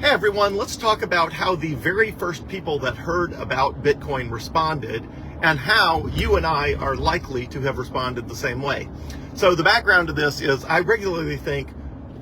Hey everyone, let's talk about how the very first people that heard about Bitcoin responded and how you and I are likely to have responded the same way. So the background to this is I regularly think,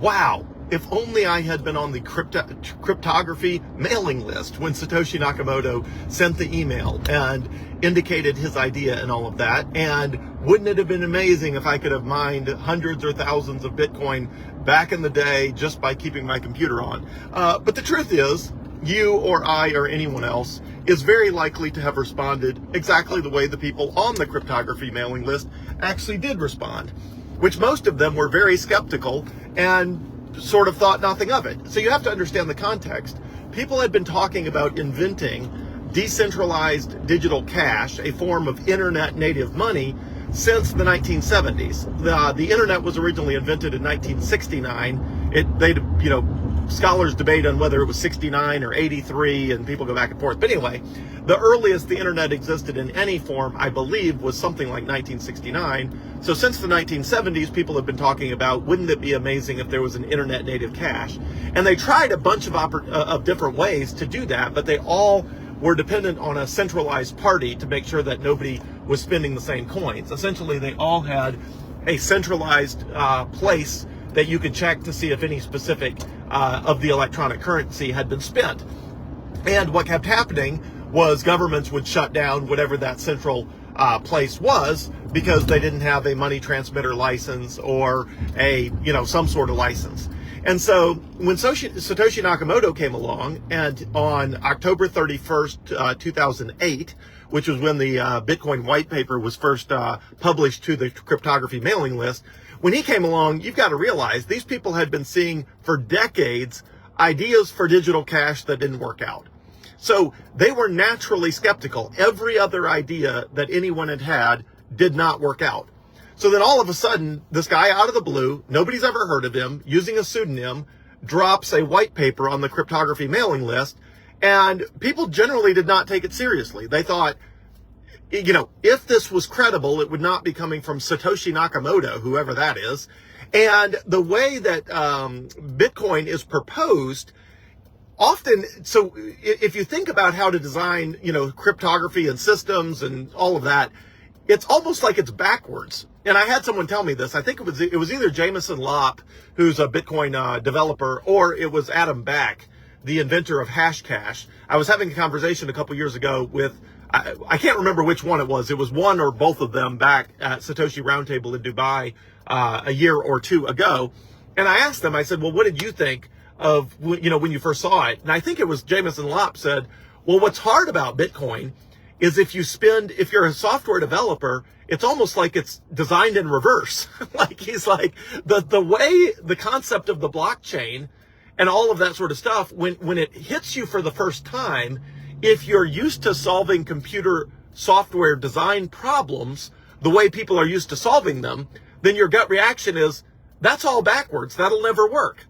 wow, if only I had been on the cryptography mailing list when Satoshi Nakamoto sent the email and indicated his idea and all of that. And wouldn't it have been amazing if I could have mined hundreds or thousands of Bitcoin back in the day just by keeping my computer on? But the truth is, you or I or anyone else is very likely to have responded exactly the way the people on the cryptography mailing list actually did respond, which most of them were very skeptical and sort of thought nothing of it. So you have to understand the context. People had been talking about inventing decentralized digital cash, a form of internet native money, since the 1970s. The internet was originally invented in 1969. Scholars debate on whether it was 69 or 83, and people go back and forth. But anyway, the earliest the internet existed in any form, I believe, was something like 1969. So since the 1970s, people have been talking about, wouldn't it be amazing if there was an internet native cash? And they tried a bunch of different ways to do that, but they all were dependent on a centralized party to make sure that nobody was spending the same coins. Essentially, they all had a centralized place that you could check to see if any specific of the electronic currency had been spent. And what kept happening was governments would shut down whatever that central place was because they didn't have a money transmitter license or some sort of license. And so when Satoshi Nakamoto came along, and on October 31st, 2008, which was when the Bitcoin white paper was first published to the cryptography mailing list, when he came along, you've got to realize these people had been seeing for decades ideas for digital cash that didn't work out. So they were naturally skeptical. Every other idea that anyone had did not work out. So then all of a sudden, this guy out of the blue, nobody's ever heard of him, using a pseudonym, drops a white paper on the cryptography mailing list, and people generally did not take it seriously. They thought, if this was credible, it would not be coming from Satoshi Nakamoto, whoever that is. And the way that Bitcoin is proposed, often, so if you think about how to design, cryptography and systems and all of that, it's almost like it's backwards. And I had someone tell me this. I think it was either Jameson Lopp, who's a Bitcoin developer, or it was Adam Back, the inventor of Hashcash. I was having a conversation a couple years ago with, I can't remember which one it was. It was one or both of them back at Satoshi Roundtable in Dubai a year or two ago. And I asked them, I said, well, what did you think of, when you first saw it? And I think it was Jameson Lopp said, well, what's hard about Bitcoin is if you're a software developer, it's almost like it's designed in reverse. He's like, the way, the concept of the blockchain and all of that sort of stuff, when it hits you for the first time, if you're used to solving computer software design problems the way people are used to solving them, then your gut reaction is, that's all backwards, that'll never work.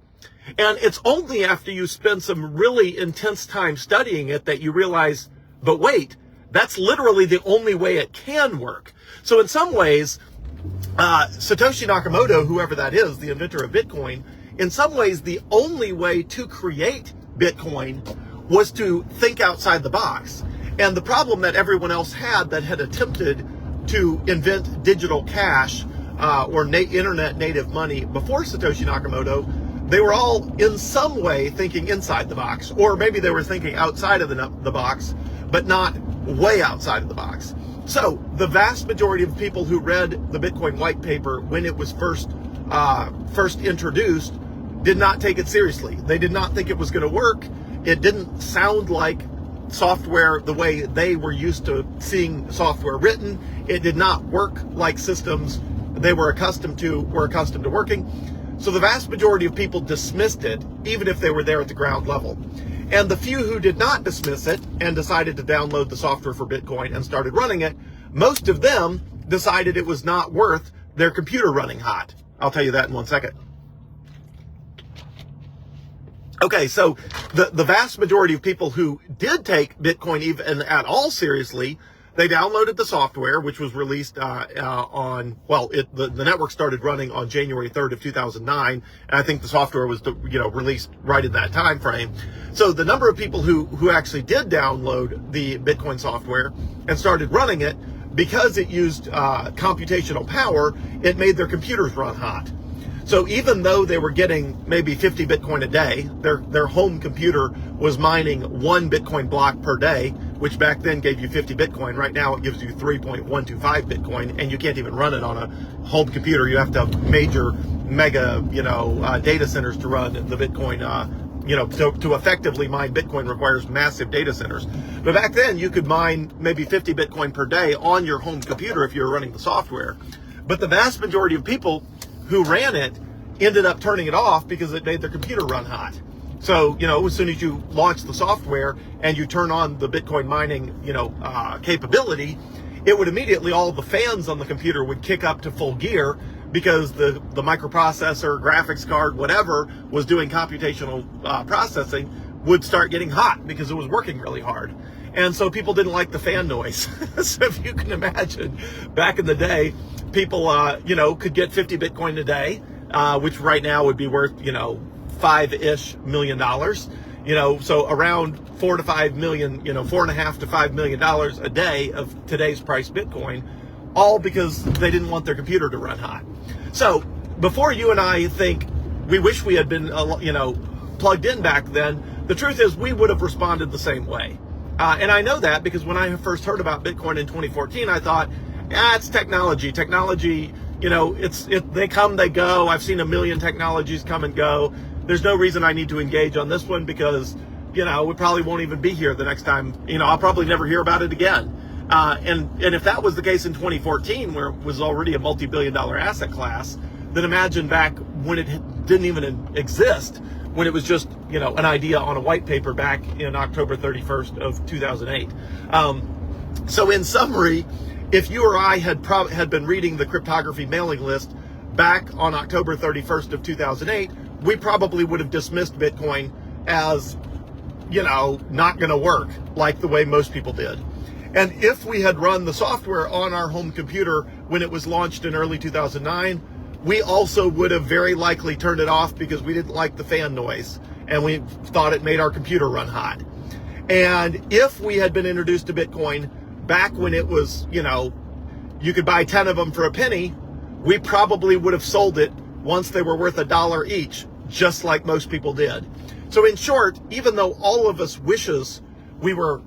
And it's only after you spend some really intense time studying it that you realize, but wait, that's literally the only way it can work. So in some ways, Satoshi Nakamoto, whoever that is, the inventor of Bitcoin, in some ways, the only way to create Bitcoin was to think outside the box. And the problem that everyone else had that had attempted to invent digital cash or internet native money before Satoshi Nakamoto, they were all in some way thinking inside the box, or maybe they were thinking outside of the box, but not way outside of the box. So the vast majority of people who read the Bitcoin white paper when it was first introduced did not take it seriously. They did not think it was going to work. It didn't sound like software the way they were used to seeing software written. It did not work like systems they were accustomed to working. So the vast majority of people dismissed it, even if they were there at the ground level. And the few who did not dismiss it and decided to download the software for Bitcoin and started running it, most of them decided it was not worth their computer running hot. I'll tell you that in 1 second. Okay, so the vast majority of people who did take Bitcoin even at all seriously They downloaded the software, which was released the network started running on January 3rd of 2009, and I think the software was released right in that time frame. So the number of people who actually did download the Bitcoin software and started running it, because it used computational power, it made their computers run hot. So even though they were getting maybe 50 Bitcoin a day, their home computer was mining 1 Bitcoin block per day, which back then gave you 50 Bitcoin. Right now it gives you 3.125 Bitcoin, and you can't even run it on a home computer. You have to have mega data centers to run the Bitcoin. To effectively mine Bitcoin requires massive data centers. But back then you could mine maybe 50 Bitcoin per day on your home computer if you were running the software. But the vast majority of people who ran it ended up turning it off because it made their computer run hot. So, as soon as you launch the software and you turn on the Bitcoin mining, capability, it would immediately, all the fans on the computer would kick up to full gear because the microprocessor, graphics card, whatever was doing computational processing would start getting hot because it was working really hard. And so people didn't like the fan noise. So if you can imagine, back in the day, people, could get 50 Bitcoin a day, which right now would be worth, $5-ish million. So around $4 to $5 million, $4.5 to $5 million a day of today's price Bitcoin, all because they didn't want their computer to run hot. So before you and I think we wish we had been, plugged in back then, the truth is we would have responded the same way. And I know that because when I first heard about Bitcoin in 2014, I thought, it's technology. Technology, they come, they go. I've seen a million technologies come and go. There's no reason I need to engage on this one because, we probably won't even be here the next time. I'll probably never hear about it again. And if that was the case in 2014, where it was already a multi-billion-dollar asset class, then imagine back when it didn't even exist, when it was just, an idea on a white paper back in October 31st of 2008. So in summary, if you or I had been reading the cryptography mailing list back on October 31st of 2008, we probably would have dismissed Bitcoin as, not going to work like the way most people did. And if we had run the software on our home computer when it was launched in early 2009, we also would have very likely turned it off because we didn't like the fan noise and we thought it made our computer run hot. And if we had been introduced to Bitcoin back when it was, you could buy 10 of them for a penny, we probably would have sold it once they were worth $1 each, just like most people did. So in short, even though all of us wishes we were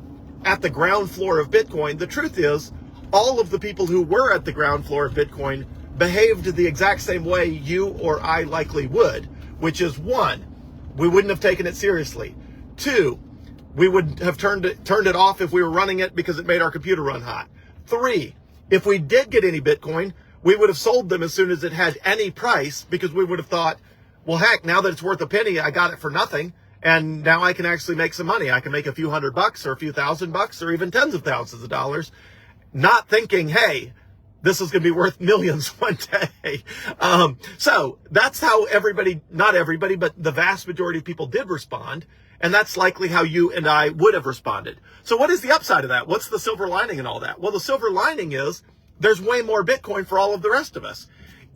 at the ground floor of Bitcoin, the truth is all of the people who were at the ground floor of Bitcoin behaved the exact same way you or I likely would, which is 1, we wouldn't have taken it seriously. 2, we would have turned it off if we were running it because it made our computer run hot. 3, if we did get any Bitcoin, we would have sold them as soon as it had any price because we would have thought, well, heck, now that it's worth a penny, I got it for nothing. And now I can actually make some money. I can make a few $100 or a few $1,000 or even tens of thousands of dollars, not thinking, hey, this is going to be worth millions one day. So that's how not everybody, but the vast majority of people did respond. And that's likely how you and I would have responded. So what is the upside of that? What's the silver lining in all that? Well, the silver lining is there's way more Bitcoin for all of the rest of us.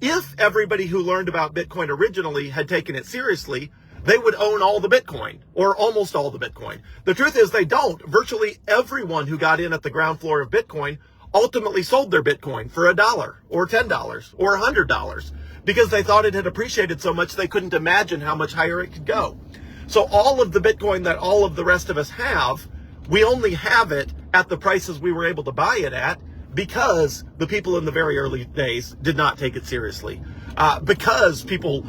If everybody who learned about Bitcoin originally had taken it seriously, they would own all the Bitcoin or almost all the Bitcoin. The truth is they don't. Virtually everyone who got in at the ground floor of Bitcoin ultimately sold their Bitcoin for $1 or $10 or $100 because they thought it had appreciated so much they couldn't imagine how much higher it could go. So all of the Bitcoin that all of the rest of us have, we only have it at the prices we were able to buy it at because the people in the very early days did not take it seriously. Because people,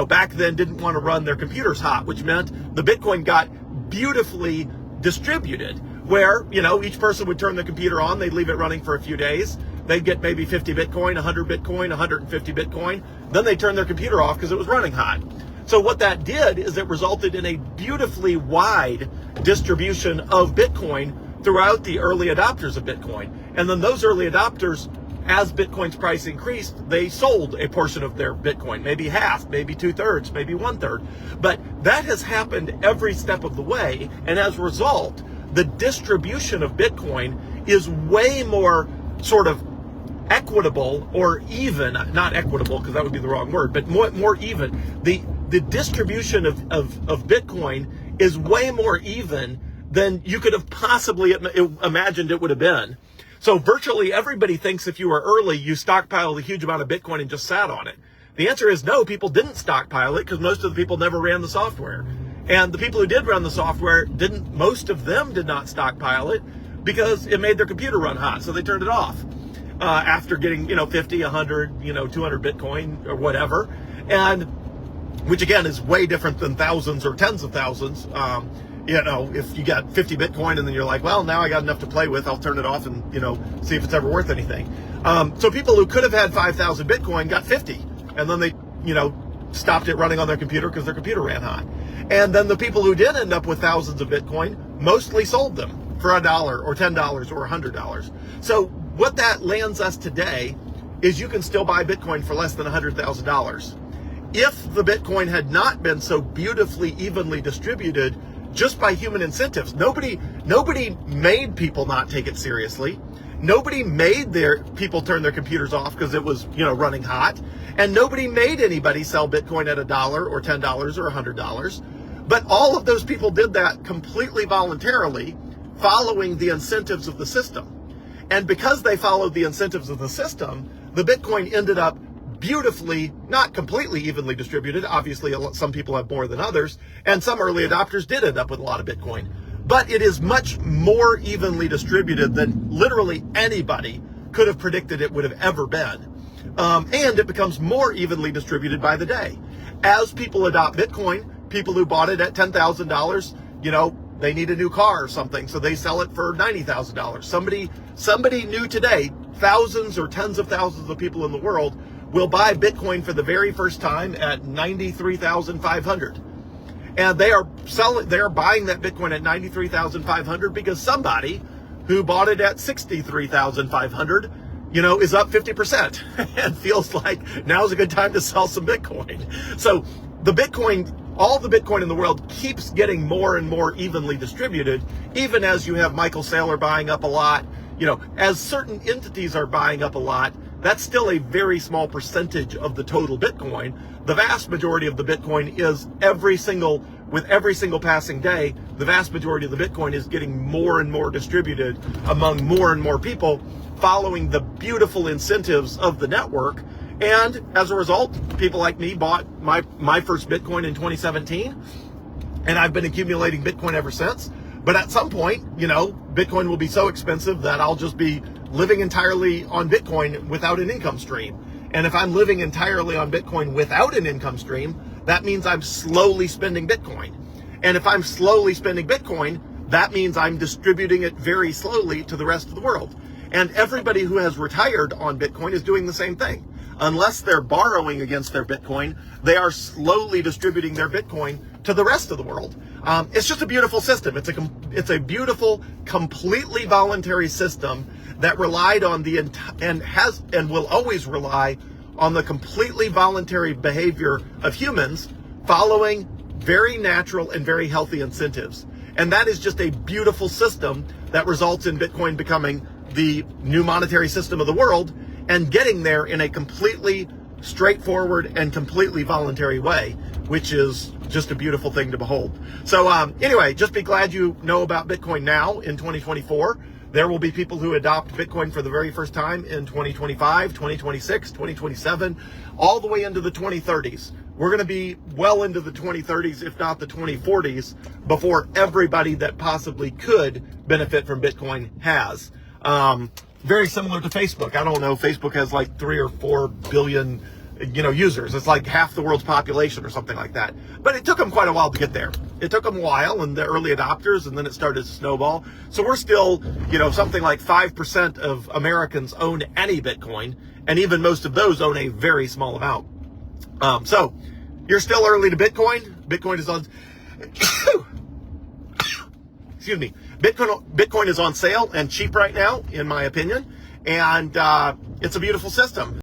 back then didn't want to run their computers hot, which meant the Bitcoin got beautifully distributed where, each person would turn the computer on, they'd leave it running for a few days, they'd get maybe 50 Bitcoin, 100 Bitcoin, 150 Bitcoin, then they'd turn their computer off because it was running hot. So what that did is it resulted in a beautifully wide distribution of Bitcoin throughout the early adopters of Bitcoin. And then those early adopters, as Bitcoin's price increased, they sold a portion of their Bitcoin, maybe half, maybe 2/3, maybe 1/3. But that has happened every step of the way. And as a result, the distribution of Bitcoin is way more sort of equitable, or even, not equitable because that would be the wrong word, but more even. The distribution of Bitcoin is way more even than you could have possibly imagined it would have been. So virtually everybody thinks if you were early, you stockpiled a huge amount of Bitcoin and just sat on it. The answer is no, people didn't stockpile it because most of the people never ran the software. And the people who did run the software most of them did not stockpile it because it made their computer run hot. So they turned it off after getting, 50, 100, 200 Bitcoin or whatever. And which again is way different than thousands or tens of thousands. If you got 50 Bitcoin and then you're like, well, now I got enough to play with, I'll turn it off and, see if it's ever worth anything. So people who could have had 5,000 Bitcoin got 50. And then they, stopped it running on their computer because their computer ran hot. And then the people who did end up with thousands of Bitcoin mostly sold them for $1 or $10 or $100. So what that lands us today is you can still buy Bitcoin for less than $100,000. If the Bitcoin had not been so beautifully evenly distributed just by human incentives, nobody made people not take it seriously. Nobody made people turn their computers off because it was, running hot. And nobody made anybody sell Bitcoin at $1 or $10 or $100. But all of those people did that completely voluntarily, following the incentives of the system. And because they followed the incentives of the system, the Bitcoin ended up beautifully, not completely evenly distributed. Obviously, some people have more than others, and some early adopters did end up with a lot of Bitcoin. But it is much more evenly distributed than literally anybody could have predicted it would have ever been. And it becomes more evenly distributed by the day. As people adopt Bitcoin, people who bought it at $10,000, they need a new car or something, so they sell it for $90,000. Somebody new today, thousands or tens of thousands of people in the world will buy Bitcoin for the very first time at $93,500. And they are buying that Bitcoin at $93,500 because somebody who bought it at $63,500, is up 50% and feels like now's a good time to sell some Bitcoin. So all the Bitcoin in the world keeps getting more and more evenly distributed, even as you have Michael Saylor buying up a lot. As certain entities are buying up a lot, that's still a very small percentage of the total Bitcoin. The vast majority of the Bitcoin is with every single passing day, the vast majority of the Bitcoin is getting more and more distributed among more and more people, following the beautiful incentives of the network. And as a result, people like me bought my first Bitcoin in 2017, and I've been accumulating Bitcoin ever since. But at some point, Bitcoin will be so expensive that I'll just be living entirely on Bitcoin without an income stream. And if I'm living entirely on Bitcoin without an income stream, that means I'm slowly spending Bitcoin. And if I'm slowly spending Bitcoin, that means I'm distributing it very slowly to the rest of the world. And everybody who has retired on Bitcoin is doing the same thing. Unless they're borrowing against their Bitcoin, they are slowly distributing their Bitcoin to the rest of the world. It's just a beautiful system. It's a beautiful, completely voluntary system that relied on and will always rely on the completely voluntary behavior of humans, following very natural and very healthy incentives. And that is just a beautiful system that results in Bitcoin becoming the new monetary system of the world, and getting there in a completely straightforward and completely voluntary way, which is just a beautiful thing to behold. So anyway, just be glad you know about Bitcoin now in 2024. There will be people who adopt Bitcoin for the very first time in 2025, 2026, 2027, all the way into the 2030s. We're going to be well into the 2030s, if not the 2040s, before everybody that possibly could benefit from Bitcoin has. Very similar to Facebook. I don't know, Facebook has like 3 or 4 billion, users. It's like half the world's population or something like that. But it took them quite a while to get there. It took them a while, and the early adopters, and then it started to snowball. So we're still, something like 5% of Americans own any Bitcoin, and even most of those own a very small amount. So you're still early to Bitcoin. Bitcoin is on, excuse me. Bitcoin is on sale and cheap right now, in my opinion. And it's a beautiful system.